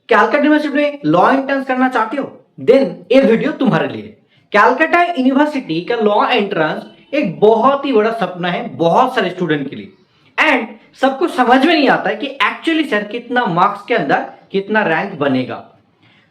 Calcutta university में law entrance करना चाहते हो, देन ये वीडियो तुम्हारे लिए। कैलकाटा यूनिवर्सिटी का लॉ एंट्रेंस एक बहुत ही बड़ा सपना है बहुत सारे स्टूडेंट के लिए। एंड सबको समझ में नहीं आता है कि एक्चुअली सर कितना मार्क्स के अंदर कितना रैंक बनेगा।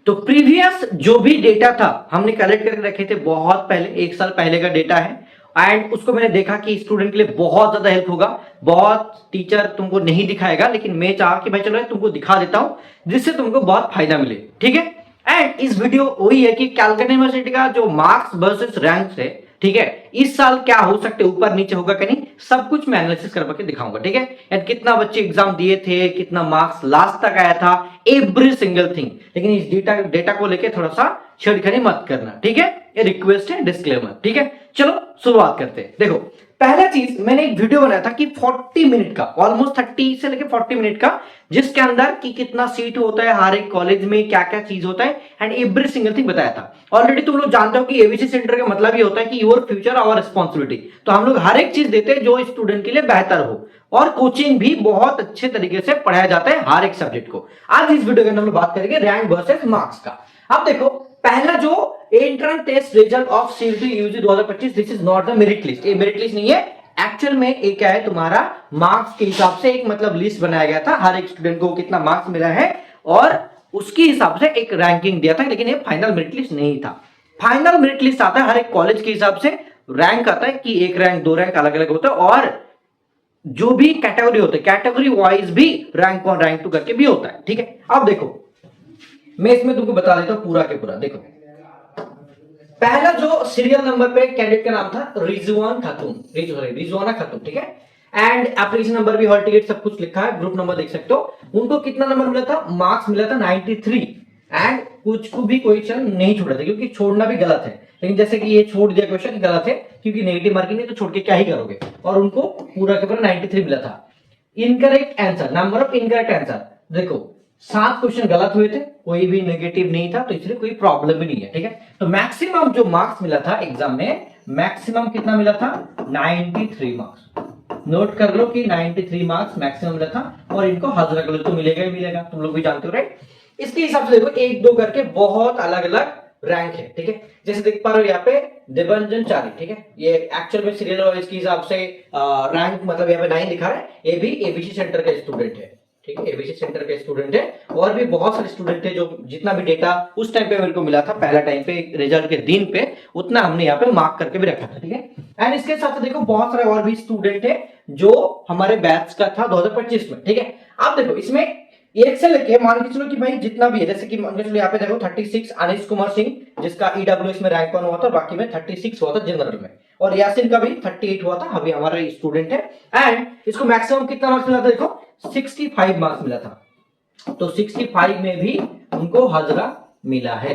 तो प्रीवियस जो भी डेटा था हमने कलेक्ट करके रखे थे, बहुत पहले 1 साल पहले का डेटा है। एंड उसको मैंने देखा कि स्टूडेंट के लिए बहुत ज्यादा हेल्प होगा। बहुत टीचर तुमको नहीं दिखाएगा, लेकिन मैं चाह कि भाई चलो तुमको दिखा देता हूं जिससे तुमको बहुत फायदा मिले, ठीक है। एंड इस वीडियो वही है कि कैलकाटा यूनिवर्सिटी का जो मार्क्स वर्सेस रैंक्स है, ठीक है, इस साल क्या हो सकते, ऊपर नीचे होगा कि नहीं, सब कुछ मैं एनालिसिस करके दिखाऊंगा, ठीक है। एंड कितना बच्चे एग्जाम दिए थे, कितना मार्क्स लास्ट तक आया था, एवरी सिंगल थिंग। लेकिन इस डेटा को लेके थोड़ा सा छेड़खानी मत करना, ठीक है। ये रिक्वेस्ट है, डिस्क्लेमर, ठीक है। चलो शुरुआत करते हैं। देखो पहला चीज, मैंने एक वीडियो बनाया था कि 40 मिनट का, ऑलमोस्ट 30 से लेके 40 मिनट का, जिसके अंदर कि कितना सीट होता है हर एक कॉलेज में, क्या क्या चीज होता है, एंड एवरी सिंगल थिंग बताया था। ऑलरेडी तुम लोग जानते हो कि एबीसी सेंटर का मतलब ये होता है कि योर फ्यूचर आवर रिस्पॉन्सिबिलिटी। तो हम लोग हर एक चीज देते हैं जो स्टूडेंट के लिए बेहतर हो, और कोचिंग भी बहुत अच्छे तरीके से पढ़ाया जाता है हर एक सब्जेक्ट को। आज इस वीडियो के अंदर हम लोग बात करेंगे रैंक वर्सेस मार्क्स का। अब देखो पहला जो entrance test result of CUET UG 2025, this is not the merit list. ये मेरिट लिस्ट नहीं है, एक्चुअल में एक क्या है, तुम्हारा मार्क्स के हिसाब से एक मतलब लिस्ट बनाया गया था, हर एक स्टूडेंट को कितना मार्क्स मिला है और उसके हिसाब से एक रैंकिंग दिया था। लेकिन ये फाइनल मेरिट लिस्ट नहीं था। फाइनल मेरिट लिस्ट आता है हर एक कॉलेज के हिसाब से, रैंक आता है कि 1 रैंक 2 रैंक अलग अलग होता है, और जो भी कैटेगरी होते हैं कैटेगरी वाइज भी रैंक 1 रैंक 2 करके भी होता है, ठीक है। अब देखो मैं इसमें तुमको बता देता हूं पूरा के पूरा। देखो पहला जो सीरियल नंबर पे कैंडिडेट का नाम था रिजवान खातून, रिजवाना खातून, ठीक है। एंड एप्लीकेशन नंबर भी, हॉल टिकट सब कुछ लिखा है, ग्रुप नंबर देख सकते हो। उनको कितना नंबर मिला था, मार्क्स मिला था 93। एंड कुछ को भी क्वेश्चन नहीं छोड़ा था, क्योंकि छोड़ना भी गलत है। लेकिन जैसे कि ये छोड़ दिया क्वेश्चन, गलत है, क्योंकि नेगेटिव मार्किंग है तो छोड़ के क्या ही करोगे। और उनको पूरा के पूरा 93 मिला था। Incorrect answer, number of incorrect answer, देखो 7 क्वेश्चन गलत हुए थे, कोई भी नेगेटिव नहीं था, तो इसलिए कोई प्रॉब्लम भी नहीं है, ठीक है। तो मैक्सिमम जो मार्क्स मिला था एग्जाम में, मैक्सिमम कितना मिला था, 93 मार्क्स। नोट कर लो कि 93 मार्क्स मैक्सिमम मिला था। और इनको हाजिरा कॉलेज तो मिलेगा ही मिलेगा, तुम लोग भी जानते हो, राइट। इसके हिसाब से देखो 1 2 करके बहुत अलग अलग रैंक है, ठीक है। जैसे देख पा रहे हो यहाँ पे देवंजन चारी, ठीक है, ये एक्चुअल में सीरियल वाइज के हिसाब से रैंक मतलब यहाँ पे 9 लिखा है। ये भी एबीसी सेंटर का स्टूडेंट है, ठीक है, एबीसी सेंटर के स्टूडेंट है। और भी बहुत सारे स्टूडेंट थे, जो जितना भी डेटा उस टाइम पे मेरे को मिला था, पहला टाइम पे रिजल्ट के दिन पे, उतना हमने यहाँ पे मार्क करके भी रखा था, ठीक है। एंड इसके साथ देखो बहुत सारे और भी स्टूडेंट है जो हमारे बैच का था 2025 में, ठीक है। आप देखो इसमें एक से लेके मान के चलो कि भाई जितना भी है, जैसे कि मान के चलो यहाँ पे देखो 36 अनिश कुमार सिंह, जिसका ईडब्ल्यूएस में रैंक 1 हुआ था, बाकी में 36 हुआ था जनरल में। और यासिन का भी 38 हुआ था, अभी हमारा स्टूडेंट है। एंड इसको मैक्सिमम कितना मार्क्स मिला था, देखो 65 मार्क्स मिला था। तो 65 में भी उनको हाजरा मिला है,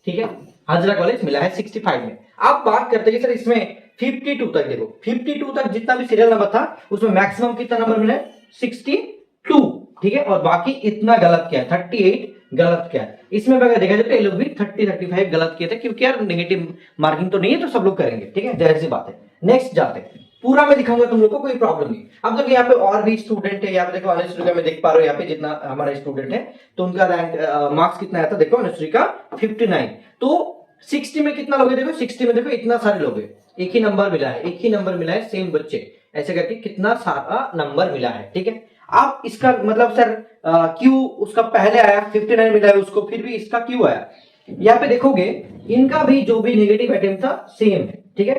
ठीक है, हाजरा कॉलेज मिला है 65 में। आप बात करते हैं सर इसमें 52 तक, देखो 52 तक जितना भी सीरियल नंबर था उसमें मैक्सिमम कितना नंबर मिला है, 62, ठीक है। और बाकी इतना गलत क्या है, 38 गलत क्या है। इसमें अगर देखा जाए तो ये लोग भी 30 35 गलत किए थे, क्योंकि यार नेगेटिव मार्किंग तो नहीं है, तो सब लोग करेंगे, ठीक है, जाहिर सी बात है। नेक्स्ट जाते हैं, पूरा मैं दिखाऊंगा तुम लोग को, कोई प्रॉब्लम नहीं। अब देखो यहाँ पे और भी स्टूडेंट है, यहाँ पे देखो अनुश्री में देख पा रहे हो, यहाँ पे जितना हमारा स्टूडेंट है तो उनका रैंक मार्क्स कितना आया था, देखो अनुश्री का 59। तो 60 में कितना लोग, देखो 60 में देखो इतना सारे लोग है, एक ही नंबर मिला है, एक ही नंबर मिला है, सेम बच्चे, ऐसे करके कितना सारा नंबर मिला है, ठीक है। आप इसका मतलब सर क्यों उसका पहले आया 59 मिला है उसको, फिर भी इसका क्यों आया, यहाँ पे देखोगे इनका भी जो भी नेगेटिव अटेम्प्ट था सेम है, ठीक है।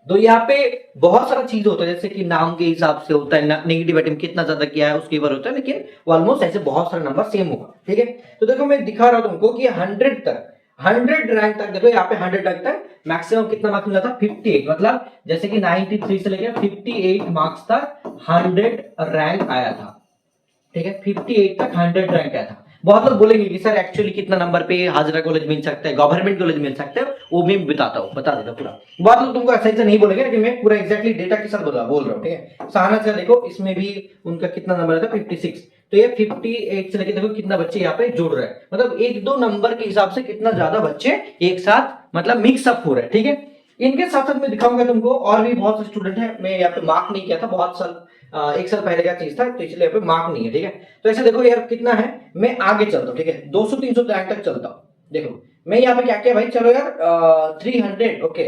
तो यहाँ पे बहुत सारा चीज होता है, जैसे कि नाम के हिसाब से होता है, नेगेटिव अटेम्प्ट कितना ज्यादा किया है उसके ऊपर होता है, लेकिन ऑलमोस्ट ऐसे बहुत सारे नंबर सेम होगा, ठीक है। तो देखो मैं दिखा रहा हूं तुमको कि 100 तक, 100 रैंक तक, देखो यहाँ पे 100 रैंक तक मैक्सिमम कितना मार्क्स मिला था, 58। मतलब जैसे कि 93 से लेकर 58 मार्क्स तक 100 रैंक आया था, ठीक है, 58 तक 100 रैंक आया था। बहुत लोग बोलेंगे कि सर एक्चुअली कितना नंबर पे हाजिरा कॉलेज मिल सकता है, गवर्नमेंट कॉलेज मिल सकता है, वो मैं बताता हूँ, बता देता पूरा। बहुत लोग तुमको ऐसा नहीं बोलेंगे, लेकिन मैं पूरा एग्जैक्टली डेटा के साथ बोल रहा हूँ, ठीक है। सहाना से देखो इसमें भी उनका कितना नंबर था, 56। तो ये 58 से लेकर देखो कितना बच्चे यहाँ पे जुड़ रहे हैं, मतलब 1-2 नंबर के हिसाब से कितना ज्यादा बच्चे एक साथ मतलब मिक्सअप हो रहे हैं, ठीक है। इनके साथ साथ मैं दिखाऊंगा तुमको और भी बहुत से स्टूडेंट है, मैं यहाँ पे मार्क नहीं किया था, बहुत साल एक साल पहले का चीज था, तो इसलिए यहाँ पे मार्क नहीं है, ठीक है। तो ऐसे देखो यार कितना है, मैं आगे चलता हूँ, ठीक है, 200-300 रैंक तक चलता हूँ। देखो मैं यहाँ पे क्या किया भाई, चलो यार 300, ओके,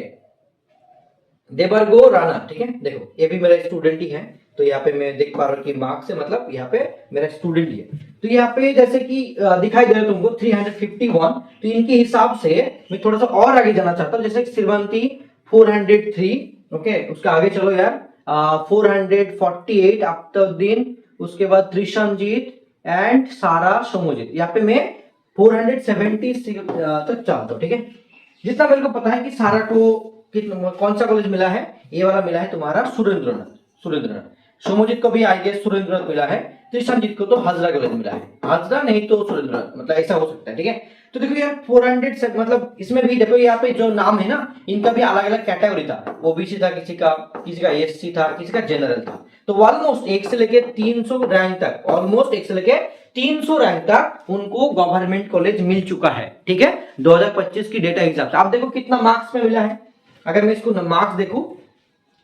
देबरगो राणा, ठीक है। देखो ये भी मेरा स्टूडेंट ही है, तो यहाँ पे मैं देख पा रहा हूँ कि मार्क्स से मतलब यहाँ पे मेरा स्टूडेंट ही है। तो यहाँ पे जैसे कि दिखाई दे रहा है तुमको 351, तो इनके हिसाब से मैं थोड़ा सा और आगे जाना चाहता हूँ, जैसे श्रीवंती 403, ओके, उसका आगे चलो यार 448 अख्तरुद्दीन, उसके बाद त्रिशंजीत एंड सारा सोमोजित, यहाँ पे मैं 470 तक चाहता हूँ, ठीक है। जितना मेरे को पता है कि सारा को कौन सा कॉलेज मिला है, ये वाला मिला है तुम्हारा सुरेंद्रनाथ। सोमोजित को भी आई गेस सुरेंद्रनाथ मिला है, त्रिशंजीत को तो हाजरा कॉलेज मिला है, हाजरा नहीं तो सुरेंद्रनाथ, मतलब ऐसा हो सकता है, ठीक है। तो देखो यार 400 से मतलब इसमें भी देखो यहाँ पे जो नाम है ना, इनका भी अलग अलग कैटेगरी था, ओबीसी था किसी का एससी था, किसी का जनरल था। तो ऑलमोस्ट 1 से लेके 300 रैंक तक, ऑलमोस्ट 1 से लेके 300 रैंक तक उनको गवर्नमेंट कॉलेज मिल चुका है, ठीक है, 2025 की डेटा हिसाब से। आप देखो कितना मार्क्स में मिला है, अगर मैं इसको मार्क्स देखूं,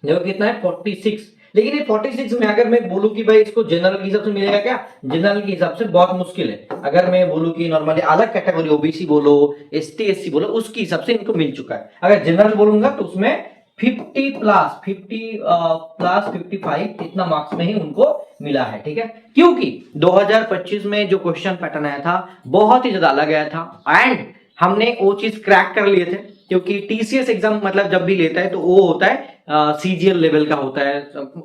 देखो कितना है 46। लेकिन ये 46 में अगर मैं बोलूं कि भाई इसको जनरल के हिसाब से मिलेगा क्या, जनरल के हिसाब से बहुत मुश्किल है। अगर मैं बोलूं कि नॉर्मली अलग कैटेगरी ओबीसी बोलो, एसटी एससी बोलो, उसके हिसाब से इनको मिल चुका है। अगर जनरल बोलूंगा तो उसमें 50 प्लस 55 इतना मार्क्स में ही उनको मिला है, ठीक है। क्योंकि 2025 में जो क्वेश्चन पैटर्न आया था बहुत ही ज्यादा अलग आया था, एंड हमने वो चीज क्रैक कर लिए थे, क्योंकि टीसीएस एग्जाम मतलब जब भी लेता है तो वो होता है सीजीएल लेवल का होता है,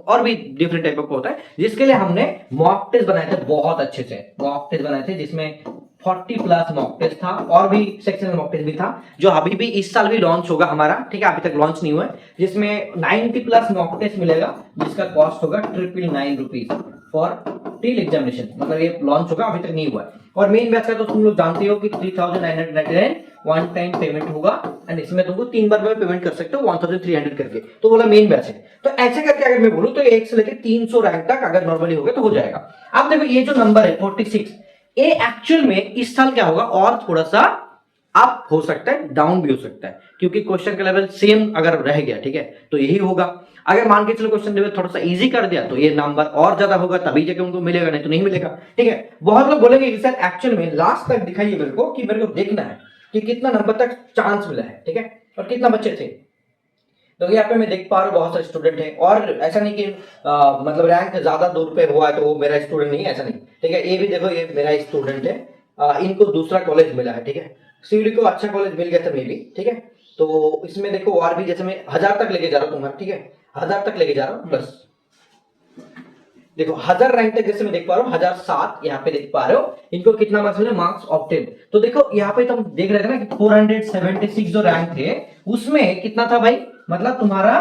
और भी डिफरेंट टाइप का होता है, जिसके लिए हमने मॉक टेस्ट बनाए थे, बहुत अच्छे से मॉक टेस्ट बनाए थे, जिसमें 40 प्लस मॉक टेस्ट था, और भी सेक्शनल मॉक टेस्ट भी था, जो अभी भी इस साल भी लॉन्च होगा हमारा, ठीक है, अभी तक लॉन्च नहीं हुआ है, जिसमें 90 प्लस मॉक टेस्ट मिलेगा, जिसका कॉस्ट होगा 999 रुपीज फॉर टिल एग्जामिनेशन, मतलब ये लॉन्च होगा, अभी तक नहीं हुआ है। और मेन बैच का तो तुम लोग जानते हो कि 3999 वन टाइम पेमेंट होगा, एंड इसमें तुमको 3 बार में पेमेंट कर सकते हो 1300 करके, तो बोला मेन बैच है। तो ऐसे करके अगर मैं बोलूं तो 1 से लेकर 300 रैंक तक अगर नॉर्मली होगा तो हो जाएगा। अब देखो ये जो नंबर है 46, ये एक्चुअल में इस साल क्या होगा, और थोड़ा सा अप हो सकता है, डाउन भी हो सकता है, क्योंकि क्वेश्चन का लेवल सेम अगर रह गया, ठीक है, तो यही होगा। अगर मान के चलो क्वेश्चन लेवल थोड़ा सा इजी कर दिया तो ये नंबर और ज्यादा होगा, तभी जाके उनको मिलेगा, नहीं तो नहीं मिलेगा, ठीक है। बहुत लोग बोलेंगे कि सर एक्चुअल में लास्ट तक दिखाइए मेरे को, कि मेरे को देखना है कि कितना नंबर तक चांस मिला है, ठीक है, और कितना बच्चे थे। तो यहाँ पे मैं देख पा रहा हूँ बहुत सारे स्टूडेंट हैं, और ऐसा नहीं कि मतलब रैंक ज्यादा दूर पे हुआ है तो वो मेरा स्टूडेंट नहीं है, ऐसा नहीं, ठीक है। ये भी देखो ये मेरा स्टूडेंट है, इनको दूसरा कॉलेज मिला है, ठीक है, सीडी को अच्छा कॉलेज मिल गया था मे भी, ठीक है। तो इसमें देखो और भी, जैसे मैं 1000 तक लेके जा रहा हूँ तुम्हारा, ठीक है, 1000 तक लेके जा रहा हूँ, प्लस देखो 1000 रैंक तक जैसे मैं देख पा रहा हूँ, 1007 यहाँ पे देख पा रहे हो, इनको कितना मार्क्स मिले, मार्क्स ऑब्टेन। तो देखो यहाँ पे तुम देख रहे थे ना कि 476 जो रैंक थे उसमें कितना था भाई, मतलब तुम्हारा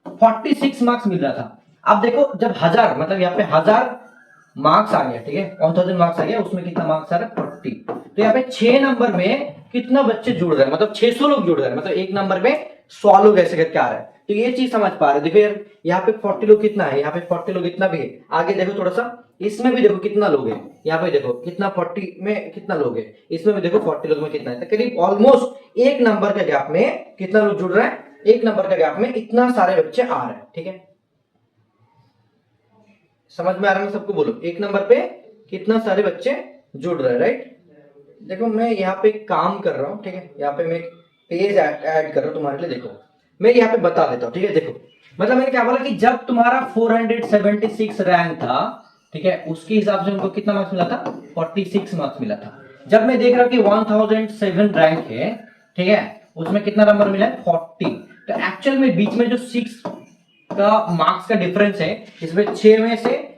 46 मार्क्स मिल रहा था। अब देखो जब 1000 मतलब यहाँ पे 1000 मार्क्स आ गया, ठीक है, 1000 मार्क्स आ गया, उसमें कितना मार्क्स आ रहा है 40, तो यहाँ पे 6 नंबर में कितना बच्चे जुड़ रहे हैं, मतलब 600 लोग जुड़ रहे हैं, मतलब एक नंबर में 100 लोग ऐसे करके आ रहे हैं। तो ये चीज समझ पा रहे हो। देखो यार यहाँ पे 40 लोग कितना है, यहाँ पे 40 लोग इतना भी है, आगे देखो थोड़ा सा, इसमें भी देखो कितना लोग है, यहाँ पे देखो कितना 40 में कितना लोग है, इसमें भी देखो 40 लोग में कितना है, तो करीब ऑलमोस्ट एक नंबर के गैप में कितना लोग जुड़ रहे हैं, एक नंबर के गैप में इतना सारे बच्चे आ रहे हैं, ठीक है। समझ में आ रहा है सबको, बोलो एक नंबर पे कितना सारे बच्चे जुड़ रहे हैं, राइट। देखो मैं यहाँ पे काम कर रहा हूँ, ठीक है, यहाँ पे मैं पेज ऐड कर रहा हूँ तुम्हारे लिए, देखो मैं यहाँ पे बता देता हूँ, ठीक है। देखो मतलब मैंने क्या बोला कि जब तुम्हारा 476 रैंक था, ठीक है, उसके हिसाब से उनको कितना मार्क्स मिला था, 46 मार्क्स मिला था। जब मैं देख रहा हूँ कि 1007 रैंक है, ठीक है, उसमें कितना नंबर मिला है 40, तो एक्चुअल में बीच में जो 6 का मार्क्स का डिफरेंस है, इसमें 6 में से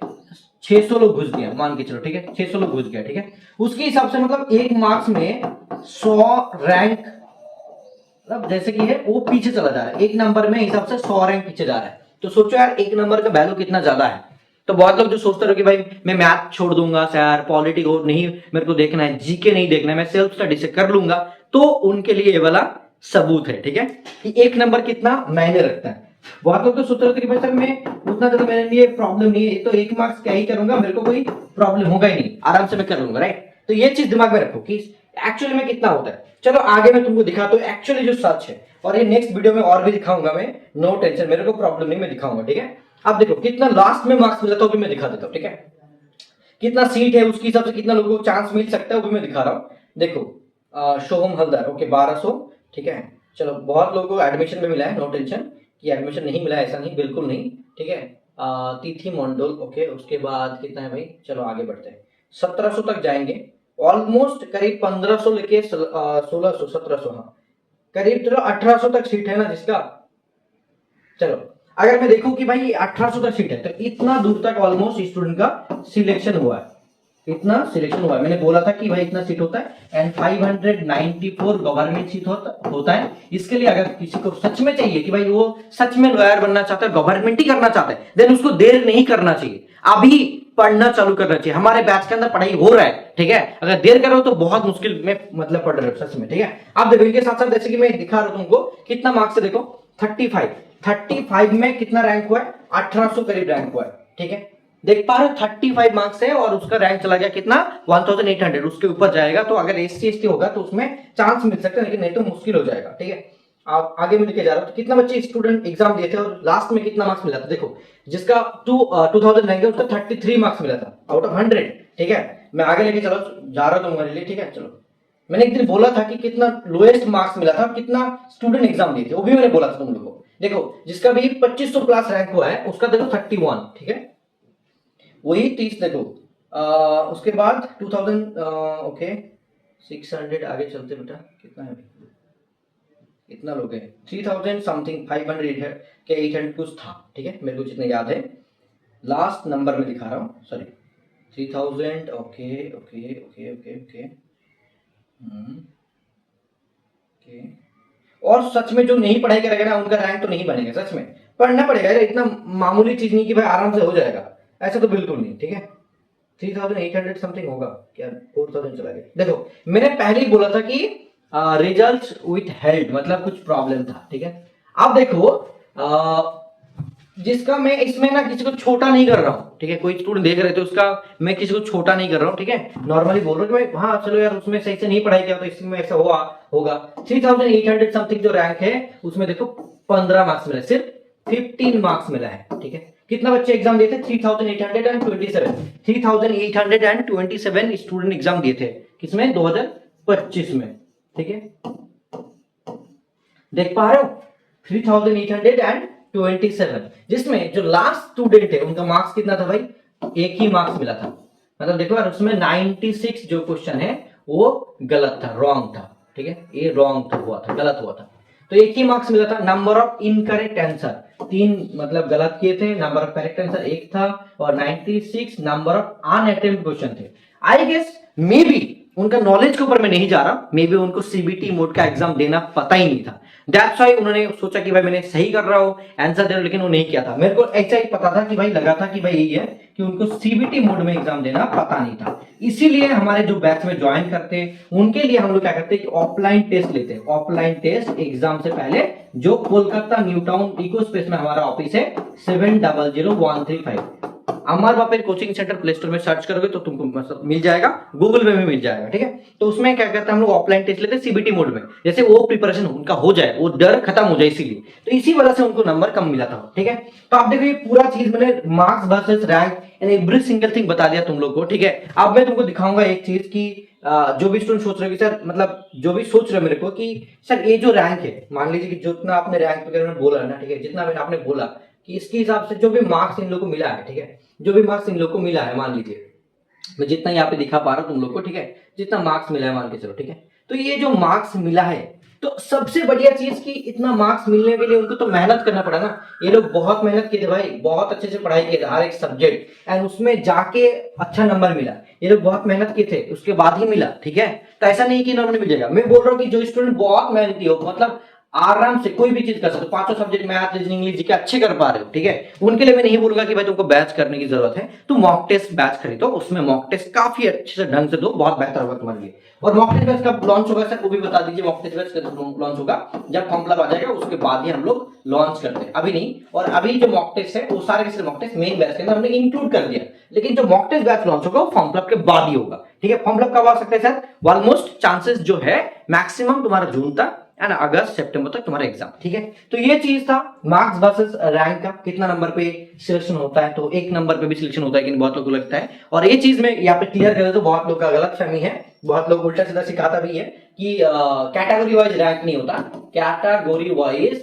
600 लोग घुस गया, मान के चलो, ठीक है, 600 लोग घुस गया, ठीक है, उसके हिसाब से मतलब एक मार्क्स में 100 रैंक, मतलब जैसे कि है वो पीछे चला जा रहा है, एक नंबर में हिसाब से 100 रैंक पीछे जा रहा है। तो सोचो यार एक नंबर का वैल्यू कितना ज्यादा है। तो बहुत लोग जो सोचते रहो कि भाई मैं मैथ छोड़ दूंगा सर, पॉलिटिक्स और नहीं मेरे को देखना है, जीके नहीं देखना है, मैं सेल्फ स्टडी से कर लूंगा, तो उनके लिए ये वाला सबूत है, ठीक है, कि एक नंबर कितना मायने रखता है। बहुत लोग तो सोचते रहते कि भाई सर मैं उतना ज्यादा मेरे लिए प्रॉब्लम नहीं है, तो एक मार्क्स क्या ही करूंगा, मेरे को कोई प्रॉब्लम होगा ही नहीं, आराम से मैं कर लूंगा, राइट। तो ये चीज दिमाग में रखो कि एक्चुअली में कितना होता है। चलो आगे मैं तुमको दिखाता हूँ एक्चुअली जो सच है, और ये नेक्स्ट वीडियो में और भी दिखाऊंगा मैं, नो टेंशन, मेरे को प्रॉब्लम नहीं, मैं दिखाऊंगा, ठीक है। अब देखो कितना लास्ट में मार्क्स मिला था वो भी मैं दिखा देता हूँ, ठीक है। कितना सीट है उसके हिसाब से कितना लोगों को चांस मिल सकता है वो भी मैं दिखा रहा हूँ। देखो शोभम हल्दर, ओके 1200, ठीक है। चलो बहुत लोगों को एडमिशन में मिला है, नो टेंशन कि एडमिशन नहीं मिला है, ऐसा नहीं, बिल्कुल नहीं, ठीक है। तिथि मंडल, ओके। उसके बाद कितना है भाई, चलो आगे बढ़ते हैं, 1700 तक जाएंगे। ऑलमोस्ट करीब 1500 लेके 1600 1700, हाँ करीब चलो 1800 तक सीट है ना जिसका। चलो अगर मैं देखूं कि भाई 1800 तक सीट है तो इतना दूर तक ऑलमोस्ट स्टूडेंट का सिलेक्शन हुआ है, इतना सिलेक्शन हुआ है। मैंने बोला था कि भाई इतना सीट होता है एंड 594 गवर्नमेंट सीट होता है। इसके लिए अगर किसी को सच में चाहिए कि भाई वो सच में लॉयर बनना चाहता है, गवर्नमेंट ही करना चाहता है, देन उसको देर नहीं करना चाहिए, अभी पढ़ना चालू करना चाहिए। हमारे बैच के अंदर पढ़ाई हो रहा है, ठीक है। अगर देर करो तो बहुत मुश्किल में मतलब पढ़ रहे हो सच में, ठीक है। आप देखो इनके साथ साथ जैसे कि मैं दिखा रहा हूं तुमको कितना मार्क्स है, देखो 35 में कितना रैंक हुआ है, 1800 करीब रैंक हुआ है, ठीक है। देख पा रहे हो 35 मार्क्स है और उसका रैंक चला गया कितना 1800, उसके ऊपर जाएगा। तो अगर SC ST होगा तो उसमें चांस मिल सकता है, लेकिन नहीं तो मुश्किल हो जाएगा, ठीक है। आप आगे में लेके जा रहा हूं तो कितना बच्चे स्टूडेंट एग्जाम दिए थे और लास्ट में कितना मार्क्स मिला था, देखो जिसका 2000 रैंक है उसका 33 मार्क्स मिला था आउट ऑफ 100, ठीक है। मैं आगे लेके चलो जा रहा हूं तुम्हारे लिए, ठीक है। चलो मैंने एक दिन बोला था कि कितना लोएस्ट मार्क्स मिला था, कितना स्टूडेंट एग्जाम दिए थे, वो भी मैंने बोला था तुम लोगों को। देखो जिसका भी 2500 प्लस रैंक हुआ है उसका देखो 31, ठीक है, वही 30 देखो। उसके बाद 2000, ओके 600 आगे चलते बेटा, कितना है इतना लोग हैं 3000 समथिंग 500 के 800 कुछ था, ठीक है, मेरे को जितने याद है। लास्ट नंबर में दिखा रहा हूँ, sorry 3000, okay okay okay okay okay okay. और सच में जो नहीं पढ़ाई करेगा ना उनका रैंक तो नहीं बनेगा, सच में पढ़ना पड़ेगा, इतना मामूली चीज नहीं कि भाई आराम से हो जाएगा, ऐसा तो बिल्कुल नहीं, ठीक है। 3800 समथिंग होगा क्या, 4000 चला गया। देखो मैंने पहले ही बोला था कि रिजल्ट्स विथ हेल्ड मतलब कुछ प्रॉब्लम था, ठीक है। अब देखो जिसका मैं इसमें ना किसी को छोटा नहीं कर रहा हूँ, ठीक है। कोई स्टूडेंट देख रहे थे उसका मैं किसी को छोटा नहीं कर रहा हूँ, ठीक है। नॉर्मली बोल रहा हूँ कि भाई हाँ चलो यार उसमें सही से नहीं पढ़ाई किया तो इसमें ऐसा हुआ होगा। 3800 समथिंग जो रैंक है उसमें देखो 15 मार्क्स मिला, सिर्फ 15 मार्क्स मिला है, ठीक है। कितना बच्चे एग्जाम दिए थे, 3827 स्टूडेंट एग्जाम दिए थे, किसमें 2025 में, ठीक है। देख पा रहे हो 3827, जिसमें जो लास्ट स्टूडेंट है उनका मार्क्स कितना था भाई, एक ही मार्क्स मिला था। मतलब देखो यार उसमें 96 जो क्वेश्चन है वो गलत था, रॉन्ग था, ठीक है, ये रॉन्ग था, हुआ था, गलत हुआ था, तो एक ही मार्क्स मिला था। नंबर ऑफ इनकरेक्ट आंसर 3 मतलब गलत किए थे, नंबर ऑफ करेक्ट आंसर 1 था और 96 नंबर ऑफ अनअटेम्प्ट क्वेश्चन थे। आई गेस मे बी उनका नॉलेज के ऊपर मैं नहीं जा रहा, मे बी उनको CBT मोड का एग्जाम देना पता ही नहीं था, दैट्स व्हाई उन्होंने सोचा कि भाई मैंने सही कर रहा हूं आंसर दे रहा हूं, लेकिन वो नहीं किया था। मेरे को ऐसा ही पता था कि भाई लगा था कि भाई यही है कि उनको CBT मोड में एग्जाम देना पता नहीं था। इसीलिए हमारे जो बैच में ज्वाइन करते हैं उनके लिए हम लोग क्या करते हैं कि ऑफलाइन टेस्ट लेते हैं। ऑफलाइन टेस्ट एग्जाम से पहले जो Kolkata new town echo space में हमारा ऑफिस है 700135, अमर बापेर कोचिंग सेंटर प्ले स्टोर में सर्च करोगे तो तुमको मतलब मिल जाएगा, गूगल में भी मिल जाएगा, ठीक है। तो उसमें क्या करते हैं हम लोग ऑफलाइन टेस्ट लेते हैं CBT मोड में, जैसे वो प्रिपरेशन उनका हो जाए, वो डर खत्म हो जाए, इसीलिए तो इसी वजह से उनको नंबर कम मिला था, ठीक है। तो आप देखो ये पूरा चीज मैंने marks versus rank and every single thing बता दिया तुम लोग को, ठीक है। अब मैं तुमको दिखाऊंगा एक चीज की जो भी स्टूडेंट सोच रहे हो कि सर मतलब जो भी सोच रहे हो मेरे को कि सर ये जो रैंक है, मान लीजिए कि जितना आपने रैंक वगैरह में बोला है ना, ठीक है, जितना मैंने आपने बोला कि इसके हिसाब से जो भी मार्क्स इन लोग को मिला है, ठीक है, जो भी मार्क्स इन लोग को मिला है, मान लीजिए मैं जितना यहाँ पे दिखा पा रहा हूँ तुम लोग को, ठीक है, जितना मार्क्स मिला है मान के चलो, ठीक है। तो ये जो मार्क्स मिला है तो सबसे बढ़िया चीज कि इतना मार्क्स मिलने के लिए उनको तो मेहनत करना पड़ा ना। ये लोग बहुत मेहनत किए थे भाई, बहुत अच्छे से पढ़ाई किए थे हर एक सब्जेक्ट एंड उसमें जाके अच्छा नंबर मिला। ये लोग बहुत मेहनत किए थे उसके बाद ही मिला, ठीक है। तो ऐसा नहीं कि नॉर्मली मिल जाएगा। मैं बोल रहा हूँ कि जो स्टूडेंट बहुत मेहनती हो, मतलब आराम से कोई भी चीज कर सकते हो, पांचों subject math reasoning English GK अच्छे कर पा रहे हो, ठीक है, उनके लिए मैं नहीं बोलूंगा कि भाई तुमको बैच करने की जरूरत है, तो मॉक टेस्ट बैच खरीदो, उसमें मॉक टेस्ट काफी अच्छे से ढंग से दो, बहुत बेहतर होगा तुम्हारे लिए। और मॉक टेस्ट बैच कब लॉन्च होगा सर वो भी बता दीजिए। मॉक टेस्ट बैच कब लॉन्च होगा, जब फॉर्म फिलअप आ जाएगा उसके बाद ही हम लोग लॉन्च करते हैं, अभी नहीं। और अभी जो मॉक टेस्ट है वो सारे के सारे मॉक टेस्ट मेन बैच के अंदर हमने इंक्लूड कर दिया, लेकिन जो मॉक टेस्ट बैच लॉन्च होगा वो फॉर्म फिलअप के बाद ही होगा, ठीक है। फॉर्म फिलअप कब आ सकता है सर, ऑलमोस्ट चांसेस जो है मैक्सिमम तुम्हारा जून तक एंड अगस्त सितंबर तक तुम्हारा एग्जाम, ठीक है। तो ये चीज था मार्क्स वर्सेस रैंक का, कितना नंबर पे सिलेक्शन होता है। तो एक नंबर पे भी सिलेक्शन होता है कि बहुत लोगों को लगता है। और ये चीज में यहाँ पे क्लियर कर दे तो बहुत लोग का गलत फहमी है, बहुत लोग उल्टा सीधा सिखाता भी है कि कैटेगरी वाइज रैंक नहीं होता, कैटेगरी वाइज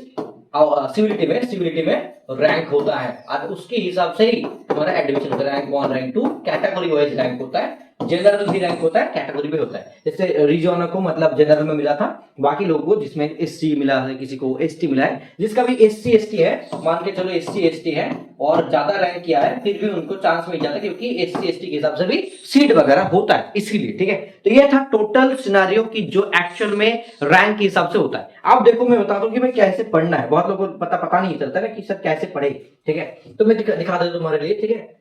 सिविलिटी में रैंक होता है और उसके हिसाब से ही तुम्हारा एडमिशन होता है। Rank 1 rank 2 category wise rank होता है, जनरल भी रैंक होता है, कैटेगरी भी होता है। जैसे रिजोना को मतलब जनरल में मिला था, बाकी लोगों को जिसमें एससी मिला है, किसी को एसटी मिला है, जिसका भी एससी एसटी है, मान के चलो एससी एसटी है और ज्यादा रैंक किया है, फिर भी उनको चांस मिल जाता है क्योंकि एससी एसटी के हिसाब से भी सीट वगैरह होता है, इसीलिए, ठीक है। तो ये था टोटल सिनेरियो की जो एक्चुअल में रैंक के हिसाब से होता है। अब देखो मैं बता दूं कि मैं कैसे पढ़ना है, बहुत लोगों को पता नहीं चलता ना कि सर कैसे पढ़े, ठीक है। तो मैं दिखा देता हूं तुम्हारे लिए, ठीक है।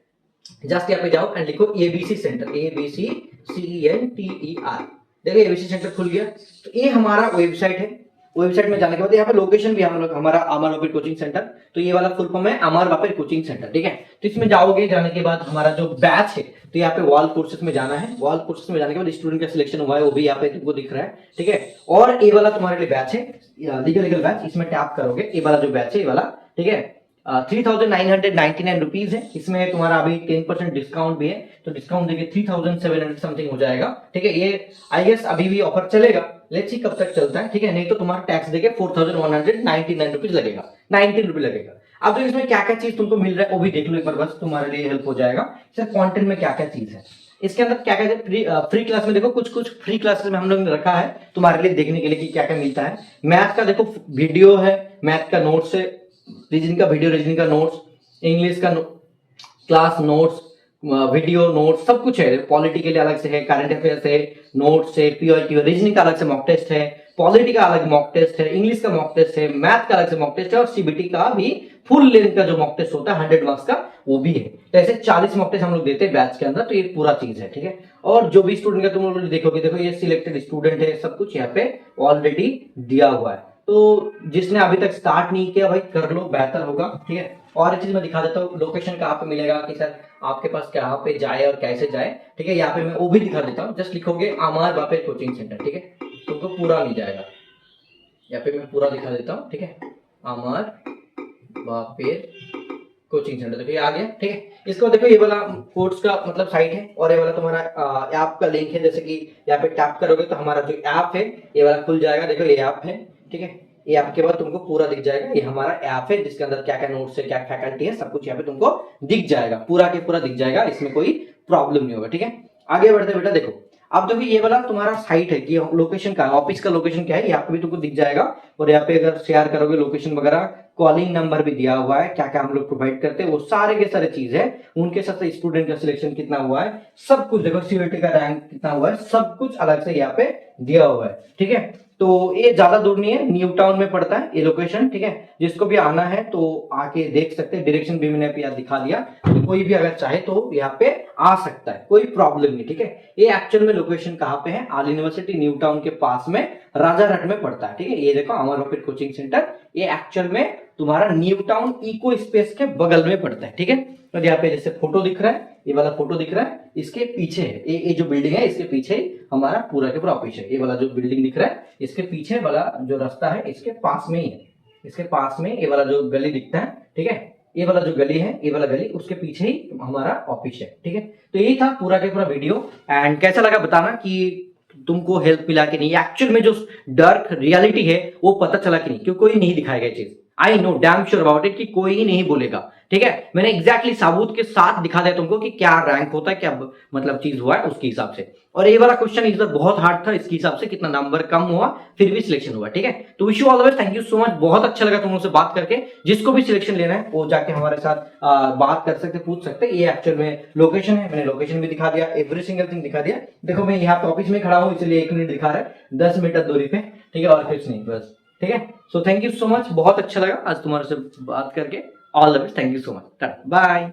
जस्ट यहाँ पे जाओ एंड लिखो एबीसी सेंटर, ABCCENTER। देखो एबीसी सेंटर खुल गया। तो ये हमारा वेबसाइट है। वेबसाइट में जाने के बाद यहाँ पे लोकेशन भी हम लोग हमारा अमर वापिर कोचिंग सेंटर, तो ये वाला फुल फॉर्म है अमर वापिर कोचिंग सेंटर, ठीक है। तो इसमें जाओगे, जाने के बाद हमारा जो बैच है, तो यहाँ पे वॉल कोर्सेज में जाना है। वॉल कोर्सेज में जाने के बाद स्टूडेंट का सिलेक्शन हुआ है वो भी यहाँ पे तुमको दिख रहा है, ठीक है। और ये वाला तुम्हारे लिए बैच है, लीगल बैच, इसमें टैप करोगे, ये वाला जो बैच है ये वाला, ठीक है। 3,999 रुपीज है। इसमें तुम्हारा अभी 10% डिस्काउंट भी है, तो डिस्काउंट देके 3,700 समथिंग हो जाएगा, ठीक है। ये आई गेस अभी भी ऑफर चलेगा, लेट्स सी कब तक चलता है, ठीक है। नहीं तो तुम्हारा टैक्स देके 4,199 रुपीज लगेगा, 19 रुपए लगेगा। अब तो इसमें क्या क्या चीज तुमको मिल रहा है वो भी देख लो एक बार, बस तुम्हारे लिए हेल्प हो जाएगा। सर कंटेंट में क्या क्या चीज है, इसके अंदर क्या क्या फ्री क्लास में देखो, कुछ फ्री क्लासेस में हम लोग ने रखा है तुम्हारे लिए देखने के लिए कि क्या क्या मिलता है। मैथ का देखो वीडियो है, मैथ का नोट्स है, रीजनिंग का वीडियो, रीजनिंग का नोट्स, इंग्लिश का क्लास नोट्स, वीडियो नोट्स, सब कुछ है। पॉलिटी के लिए अलग से है, करंट अफेयर्स है, नोट्स है, पीओटी है, रीजनिंग का अलग से मॉक टेस्ट है, पॉलिटी का अलग मॉक टेस्ट है, इंग्लिश का मॉक टेस्ट है, मैथ का अलग से मॉक टेस्ट है और सीबीटी का भी फुल लेंथ का जो मॉक टेस्ट होता है 100 मार्क्स का वो भी है। तो ऐसे 40 मॉक टेस्ट हम लोग देते हैं बैच के अंदर, तो ये पूरा चीज है, ठीक है। और जो भी स्टूडेंट का तुम लोग देखोगे, देखो ये सिलेक्टेड स्टूडेंट है, सब कुछ यहाँ पे ऑलरेडी दिया हुआ है। तो जिसने अभी तक स्टार्ट नहीं किया भाई कर लो, बेहतर होगा, ठीक है। और एक चीज मैं दिखा देता हूँ, लोकेशन कहाँ पे मिलेगा कि सर आपके पास कहाँ पे जाए और कैसे जाए, ठीक है। यहाँ पे मैं वो भी दिखा देता हूँ, जस्ट लिखोगे अमर वापिर कोचिंग सेंटर, ठीक है। तुमको पूरा मिल जाएगा, यहाँ पे मैं पूरा दिखा देता हूँ, ठीक है। अमर वापिर कोचिंग सेंटर, देखो ये आ गया, ठीक है। इसको देखो ये वाला कोर्स का मतलब साइट है और ये वाला तुम्हारा ऐप का लिंक है। जैसे कि यहाँ पे टैप करोगे तो हमारा जो ऐप है ये वाला खुल जाएगा, देखो ये ऐप है, ठीक है। ये ऐप के बाद तुमको पूरा दिख जाएगा, ये हमारा ऐप है जिसके अंदर क्या क्या नोट्स है, क्या फैकल्टी है, सब कुछ यहाँ पे तुमको दिख जाएगा, पूरा के पूरा दिख जाएगा, इसमें कोई प्रॉब्लम नहीं होगा, ठीक है। आगे बढ़ते बेटा देखो, अब देखो ये वाला तुम्हारा साइट है कि लोकेशन का, ऑफिस का लोकेशन क्या है, यहाँ पे भी तुमको दिख जाएगा। और यहाँ पे अगर शेयर करोगे लोकेशन वगैरह, कॉलिंग नंबर भी दिया हुआ है, क्या क्या हम लोग प्रोवाइड करते हैं वो सारे के सारे चीज है। उनके साथ स्टूडेंट का सिलेक्शन कितना हुआ है, सब कुछ देखो, सीयूईटी का रैंक कितना हुआ है, सब कुछ अलग से यहाँ पे दिया हुआ है, ठीक है। तो ये ज्यादा दूर नहीं है, न्यू टाउन में पड़ता है ये लोकेशन, ठीक है। जिसको भी आना है तो आके देख सकते हैं, डायरेक्शन भी मैंने यहाँ दिखा दिया, तो कोई भी अगर चाहे तो यहाँ पे आ सकता है, कोई प्रॉब्लम नहीं, ठीक है। ये एक्चुअल में लोकेशन कहाँ पे है, आल यूनिवर्सिटी न्यू टाउन के पास में राजारहाट में पड़ता है, ठीक है। ये देखो अमर वापिर कोचिंग सेंटर, ये एक्चुअल में तुम्हारा न्यू टाउन इको स्पेस के बगल में पड़ता है, ठीक है। तो यहाँ पे जैसे फोटो दिख रहा है, ये वाला फोटो दिख रहा है, इसके पीछे है ये जो बिल्डिंग है, इसके पीछे हमारा पूरा के पूरा ऑफिस है। ये वाला जो बिल्डिंग दिख रहा है, इसके पीछे वाला जो रास्ता है इसके पास में ही है, इसके पास में ये वाला जो गली दिखता है, ठीक है। ये वाला जो गली है, ये वाला गली, उसके पीछे ही हमारा ऑफिस है, ठीक है। तो यही था पूरा के पूरा वीडियो, एंड कैसा लगा बताना कि तुमको हेल्प मिला कि नहीं, एक्चुअल में जो डार्क रियलिटी है वो पता चला कि नहीं, क्यों कोई नहीं दिखाएगा ये चीज। I know damn sure about it कि कोई ही नहीं बोलेगा, ठीक है। मैंने एग्जैक्टली साबूत के साथ दिखा दिया तुमको कि क्या रैंक होता है, क्या मतलब चीज हुआ है उसके हिसाब से। और ये वाला क्वेश्चन इस बार बहुत हार्ड था, इसके हिसाब से कितना नंबर कम हुआ फिर भी सिलेक्शन हुआ, ठीक है। तो wish you all the best, thank you so much, बहुत अच्छा लगा तुम लोगों से बात करके। जिसको भी सिलेक्शन लेना है वो जाके हमारे साथ बात कर सकते, पूछ सकते। ये एक्चुअल में लोकेशन है, मैंने लोकेशन भी दिखा दिया, एवरी सिंगल थिंग दिखा दिया। देखो मैं यहाँ पे ऑफिस में खड़ा हूँ, इसलिए 1 मिनट दिखा रहा है, 10 मीटर दूरी पे, ठीक है, और कुछ नहीं बस, ठीक है। So thank you so much, बहुत अच्छा लगा आज तुम्हारे से बात करके। All the best, thank you so much, bye.